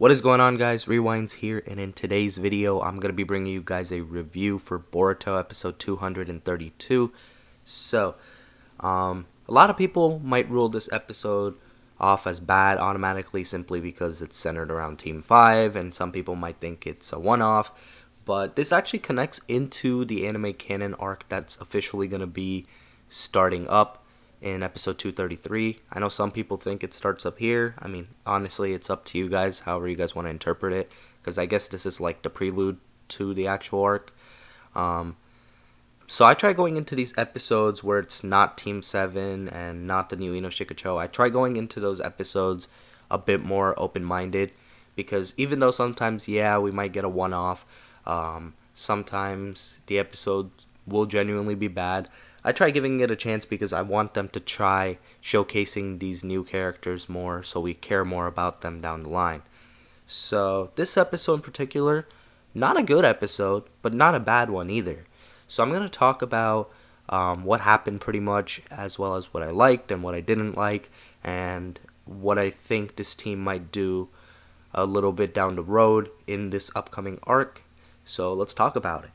What is going on, guys? Rewinds here, and in today's video I'm going to be bringing you guys a review for Boruto episode 232. A lot of people might rule this episode off as bad automatically simply because it's centered around Team 5, and some people might think it's a one-off, but this actually connects into the anime canon arc that's officially going to be starting up in episode 233. I know some people think it starts up here. I mean, honestly, it's up to you guys, however you guys want to interpret it, because I guess this is like the prelude to the actual arc. So I try going into these episodes where it's not Team 7 and not the new Ino Shikacho. I try going into those episodes a bit more open-minded, because even though sometimes, yeah, we might get a one-off, sometimes the episode will genuinely be bad. I try giving it a chance because I want them to try showcasing these new characters more so we care more about them down the line. So this episode in particular, not a good episode, but not a bad one either. So I'm going to talk about what happened pretty much, as well as what I liked and what I didn't like, and what I think this team might do a little bit down the road in this upcoming arc. So let's talk about it.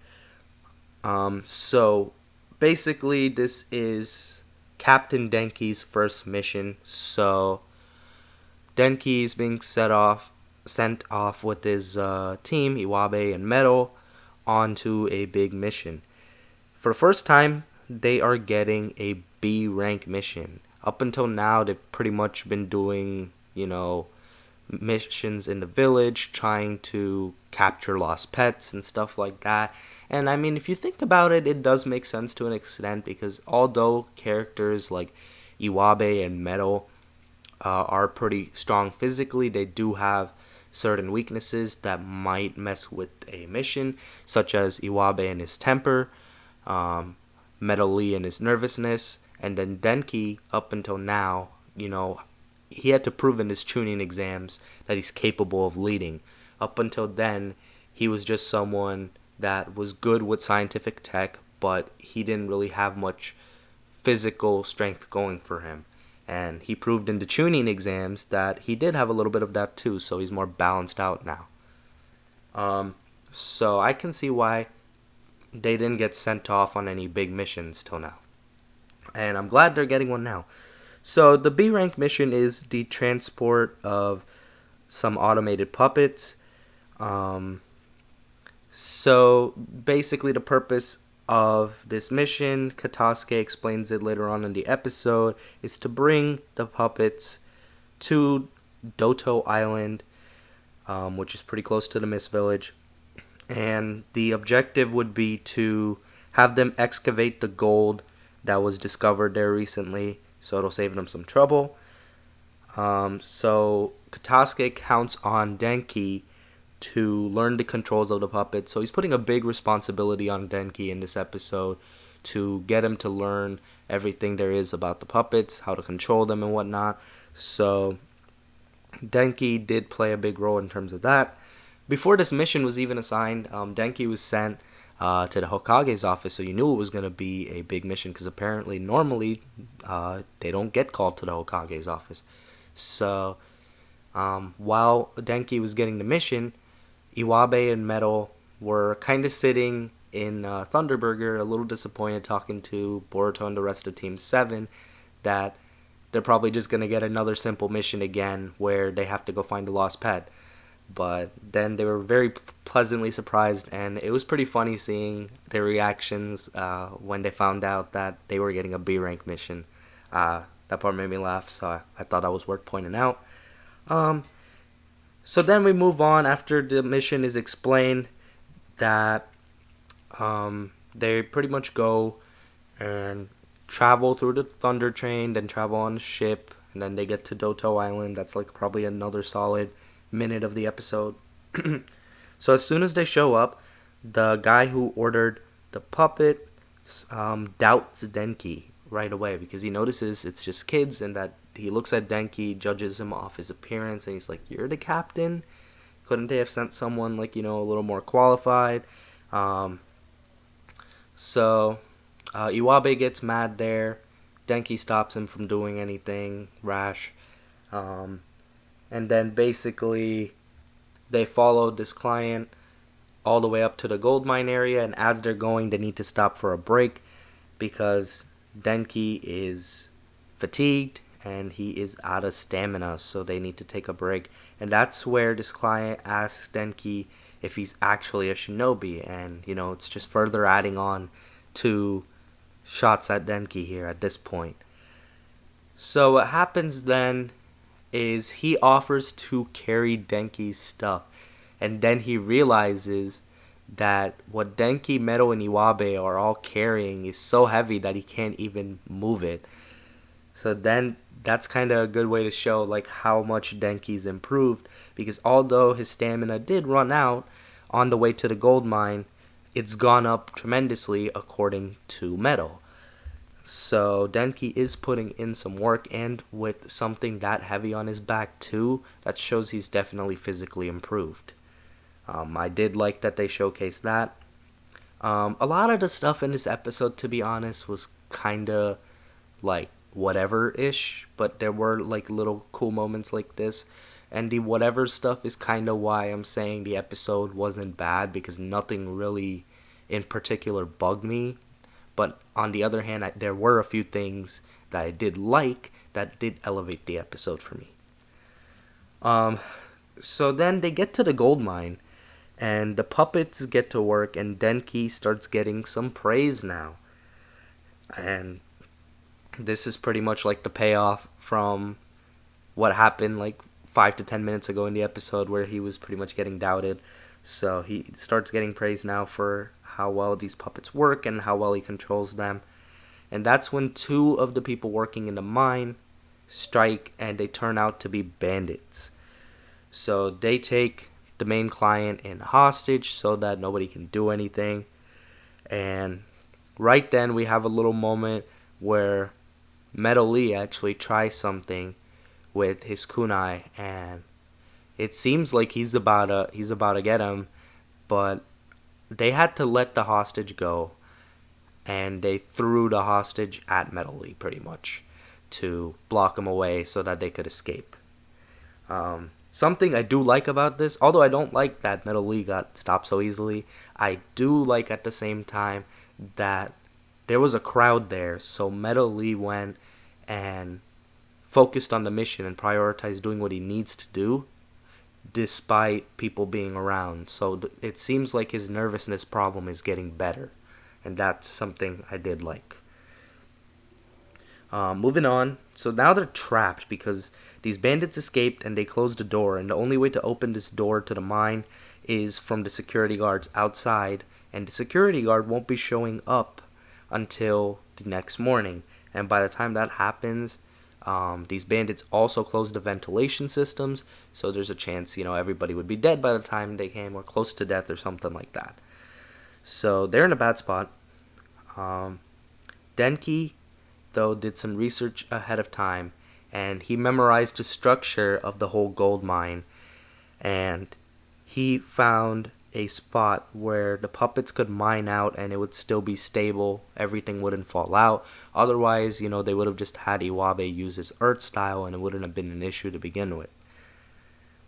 So basically, this is Captain Denki's first mission. So Denki is being sent off with his team, Iwabe and Metal, onto a big mission. For the first time, they are getting a B rank mission. Up until now, they've pretty much been doing, missions in the village, trying to capture lost pets and stuff like that. And I mean, if you think about it, it does make sense to an extent, because although characters like Iwabe and Metal are pretty strong physically, they do have certain weaknesses that might mess with a mission, such as Iwabe and his temper, Metal Lee and his nervousness, and then Denki, up until now, he had to prove in his tuning exams that he's capable of leading. Up until then, he was just someone that was good with scientific tech, but he didn't really have much physical strength going for him. And he proved in the tuning exams that he did have a little bit of that too, so he's more balanced out now. So I can see why they didn't get sent off on any big missions till now. And I'm glad they're getting one now. So the B rank mission is the transport of some automated puppets. So basically the purpose of this mission, Katasuke explains it later on in the episode, is to bring the puppets to Doto Island, which is pretty close to the Mist Village. And the objective would be to have them excavate the gold that was discovered there recently, so it'll save them some trouble. So Katasuke counts on Denki to learn the controls of the puppet. So he's putting a big responsibility on Denki in this episode to get him to learn everything there is about the puppets, how to control them and whatnot. So Denki did play a big role in terms of that. Before this mission was even assigned, Denki was sent to the Hokage's office, so you knew it was going to be a big mission, because apparently normally they don't get called to the Hokage's office. So while Denki was getting the mission, Iwabe and Metal were kind of sitting in Thunderburger, a little disappointed, talking to Boruto and the rest of Team 7 that they're probably just going to get another simple mission again where they have to go find a lost pet. But then they were very pleasantly surprised, and it was pretty funny seeing their reactions when they found out that they were getting a B rank mission. That part made me laugh, so I thought that was worth pointing out. So then we move on after the mission is explained that they pretty much go and travel through the Thunder Train, then travel on the ship, and then they get to Doto Island. That's like probably another solid minute of the episode. So as soon as they show up, the guy who ordered the puppet doubts Denki right away, because he notices it's just kids, and that he looks at Denki, judges him off his appearance, and he's like, "You're the captain? Couldn't they have sent someone like, a little more qualified?" So Iwabe gets mad there. Denki stops him from doing anything rash. And then basically They followed this client all the way up to the gold mine area, and as they're going, they need to stop for a break because Denki is fatigued and he is out of stamina, so they need to take a break. And that's where this client asks Denki if he's actually a shinobi, and it's just further adding on to shots at Denki here at this point. So what happens then is he offers to carry Denki's stuff, and then he realizes that what Denki, Metal, and Iwabe are all carrying is so heavy that he can't even move it. So then that's kind of a good way to show like how much Denki's improved, because although his stamina did run out on the way to the gold mine, it's gone up tremendously according to Metal. So Denki is putting in some work, and with something that heavy on his back too, that shows he's definitely physically improved. I did like that they showcased that. A lot of the stuff in this episode, to be honest, was kind of like whatever-ish, but there were like little cool moments like this. And the whatever stuff is kind of why I'm saying the episode wasn't bad, because nothing really in particular bugged me. But on the other hand, there were a few things that I did like that did elevate the episode for me. So then they get to the gold mine, and the puppets get to work, and Denki starts getting some praise now. And this is pretty much like the payoff from what happened like 5 to 10 minutes ago in the episode where he was pretty much getting doubted. So he starts getting praise now for how well these puppets work and how well he controls them. And that's when two of the people working in the mine strike, and they turn out to be bandits. So they take the main client in hostage so that nobody can do anything. And right then we have a little moment where Metal Lee actually tries something with his kunai, and it seems like he's about to get him, but they had to let the hostage go, and they threw the hostage at Metal Lee pretty much to block him away so that they could escape. Something I do like about this, although I don't like that Metal Lee got stopped so easily, I do like at the same time that there was a crowd there, so Metal Lee went and focused on the mission and prioritized doing what he needs to do despite people being around. So it seems like his nervousness problem is getting better, and that's something I did like. Moving on, so now they're trapped because these bandits escaped and they closed the door, and the only way to open this door to the mine is from the security guards outside, and the security guard won't be showing up until the next morning. And by the time that happens, these bandits also closed the ventilation systems, so there's a chance, everybody would be dead by the time they came, or close to death or something like that. So they're in a bad spot. Denki, though, did some research ahead of time, and he memorized the structure of the whole gold mine, and he found a spot where the puppets could mine out and it would still be stable, everything wouldn't fall out. Otherwise, they would have just had Iwabe use his earth style and it wouldn't have been an issue to begin with.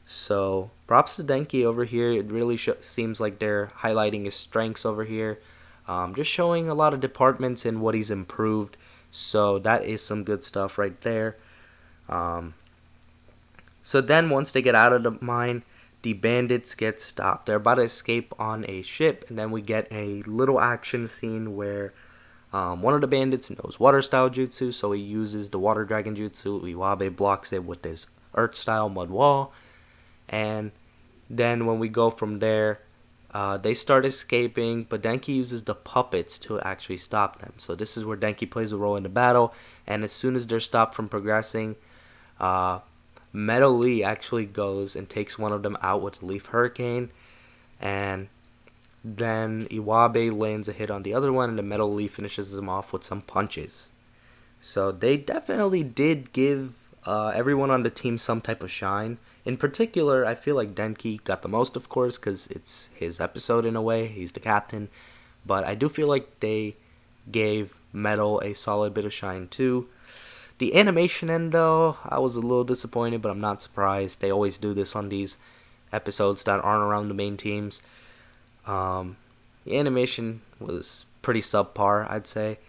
So props to Denki over here. It really seems like they're highlighting his strengths over here, just showing a lot of departments and what he's improved. So that is some good stuff right there. So then once they get out of the mine, the bandits get stopped. They're about to escape on a ship, and then we get a little action scene where one of the bandits knows water style jutsu, so he uses the water dragon jutsu. Iwabe blocks it with his earth style mud wall, and then when we go from there, they start escaping, but Denki uses the puppets to actually stop them. So this is where Denki plays a role in the battle, and as soon as they're stopped from progressing, Metal Lee actually goes and takes one of them out with a Leaf Hurricane, and then Iwabe lands a hit on the other one, and the Metal Lee finishes them off with some punches. So they definitely did give everyone on the team some type of shine. In particular, I feel like Denki got the most, of course, because it's his episode in a way. He's the captain. But I do feel like they gave Metal a solid bit of shine too. The animation end, though, I was a little disappointed, but I'm not surprised. They always do this on these episodes that aren't around the main teams. The animation was pretty subpar, I'd say,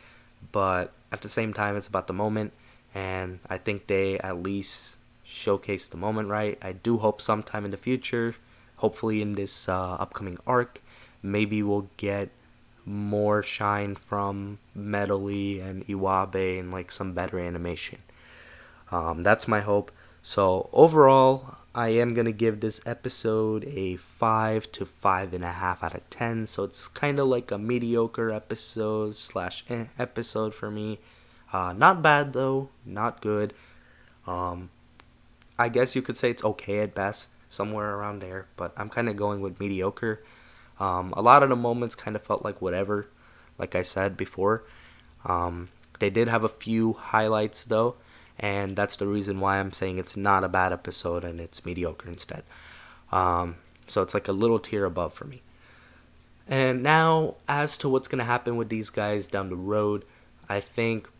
but at the same time, it's about the moment, and I think they at least showcased the moment right. I do hope sometime in the future, hopefully in this upcoming arc, maybe we'll get more shine from Medley and Iwabe and like some better animation. That's my hope. So overall, I am gonna give this episode a 5 to 5.5 out of 10. So it's kind of like a mediocre episode slash episode for me. Not bad though, not good. Um, I guess you could say it's okay at best, somewhere around there. But I'm kind of going with mediocre. A lot of the moments kind of felt like whatever, like I said before. They did have a few highlights though, and that's the reason why I'm saying it's not a bad episode and it's mediocre instead. So it's like a little tier above for me. And now, as to what's going to happen with these guys down the road, I think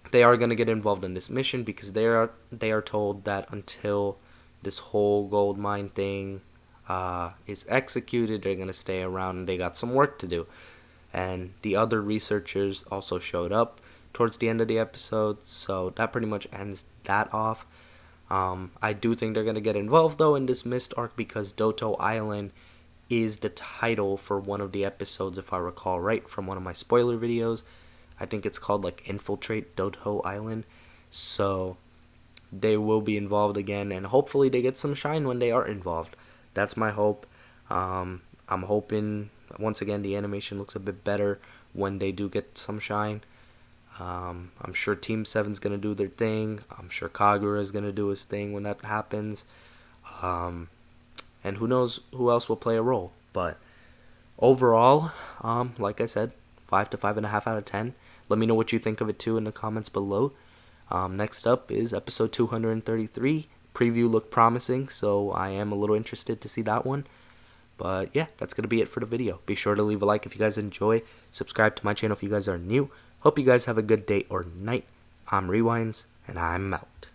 they are going to get involved in this mission because they are told that until this whole gold mine thing is executed, they're going to stay around and they got some work to do. And the other researchers also showed up towards the end of the episode, so that pretty much ends that off. I do think they're going to get involved though in this mist arc because Doto Island is the title for one of the episodes, if I recall right from one of my spoiler videos. I think it's called like Infiltrate Doto Island. So they will be involved again, and hopefully they get some shine when they are involved. That's my hope. I'm hoping once again the animation looks a bit better when they do get some shine. I'm sure Team 7's gonna do their thing. I'm sure Kagura is gonna do his thing when that happens. And who knows who else will play a role. But overall, like I said, 5 to 5.5 out of 10. Let me know what you think of it too in the comments below. Next up is episode 233. Preview looked promising, so I am a little interested to see that one. But yeah, that's going to be it for the video. Be sure to leave a like if you guys enjoy. Subscribe to my channel if you guys are new. Hope you guys have a good day or night. I'm Rewinds, and I'm out.